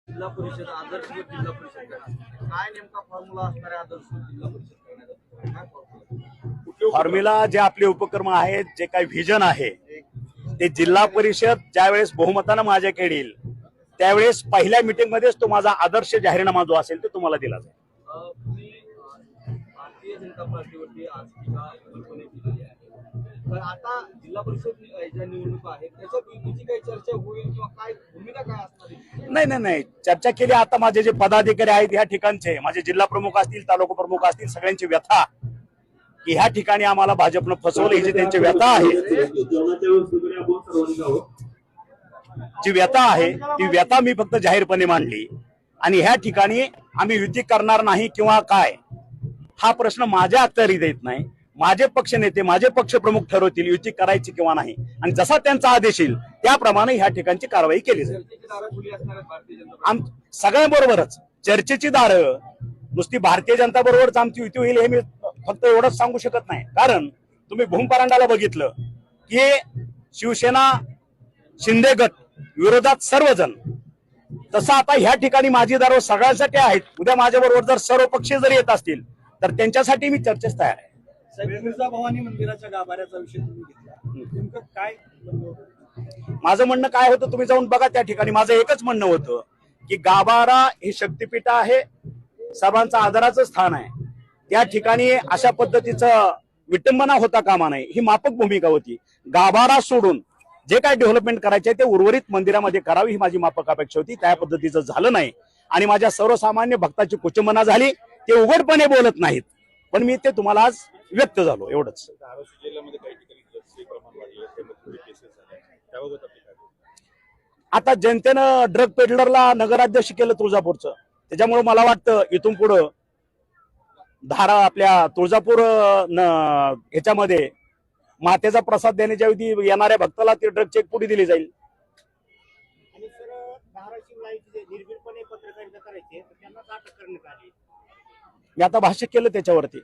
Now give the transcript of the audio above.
जिल्हा परिषद आदर्श जिल्हा परिषद काय नेमका फॉर्म्युला असणार आहे आदर्श जिल्हा परिषद करण्याचा काय फॉर्म्युला फॉर्म्युला जे आपले उपक्रम आहेत, जे काही व्हिजन आहे, ते जिल्हा परिषद ज्यावेळेस बहुमतानं माझ्याकडे येईल त्यावेळेस पहिल्या मीटिंग मध्येच तो माझा आदर्श जाहीरनामा जो असेल तो तुम्हाला दिला जाईल. तुम्ही भारतीय जनता पार्टीवरती आज टीका केलेली आहे, तर आता जिल्हा परिषद ज्या निवडणुका आहेत त्याच्यात युतीची काही चर्चा होईल किंवा काय भूमिका काय असणार आहे? नाही चर्चा केली. आता माझे जे पदाधिकारी आहेत ह्या ठिकाणचे, माझे जिल्हा प्रमुख असतील, तालुका प्रमुख असतील, सगळ्यांची व्यथा की ह्या ठिकाणी आम्हाला भाजपनं फसवलं ही जी त्यांची व्यथा आहे, जी व्यथा आहे ती व्यथा मी फक्त जाहीरपणे मांडली. आणि ह्या ठिकाणी आम्ही युती करणार नाही किंवा काय हा प्रश्न माझ्या अखत्यारीत येत नाही. माझे पक्ष नेते, माझे पक्ष प्रमुख ठरवतील युती करायची किंवा नाही, आणि जसा त्यांचा आदेश येईल त्याप्रमाणे ह्या ठिकाणची कारवाई केली जाईल. सगळ्यांबरोबरच चर्चेची दारं, नुसती भारतीय जनता बरोबरच आमची युती होईल हे मी फक्त एवढंच सांगू शकत नाही. कारण तुम्ही भूमपरांडाला बघितलं की शिवसेना, शिंदे गट विरोधात सर्वजण, तसं आता ह्या ठिकाणी माझी दारो सगळ्यांसाठी आहेत. उद्या माझ्या बरोबर जर सर्व पक्ष जर येत असतील तर त्यांच्यासाठी मी चर्चेस तयार आहे. भवानी मंदिराच्या गाभाऱ्याचा विषय तुम्ही घेतला, नेमकं काय माझं म्हणणं काय होतं तुम्ही जाऊन बघा त्या ठिकाणी. माझं एकच म्हणणं होतं की गाभारा हे शक्तिपीठ आहे, सर्वांचं आदराचं स्थान आहे. त्या ठिकाणी अशा पद्धतीचं विटंबना होता कामा नये, ही माफक भूमिका होती. गाभारा सोडून जे काय डेव्हलपमेंट करायचे ते उर्वरित मंदिरामध्ये करावी ही माझी माफक अपेक्षा होती. त्या पद्धतीचं झालं नाही आणि माझ्या सर्वसामान्य भक्ताची कुचंबना झाली. ते उघडपणे बोलत नाहीत, पण मी ते तुम्हाला आज व्यक्त झालो एवढंच. आता जनतेनं ड्रग पेडलरला नगराध्यक्ष केलं तुळजापूरचं, त्याच्यामुळे मला वाटतं इथून पुढं धारा आपल्या तुळजापूर ह्याच्यामध्ये मातेचा प्रसाद देण्याच्या ऐवजी येणाऱ्या भक्ताला ती ड्रग चेक पुढे दिली जाईल. आणि सर धाराशिवला निर्भीडपणे पत्रकारिता करायची तर त्यांना अटक करण्यात आली. मी आता भाष्य केलं त्याच्यावरती.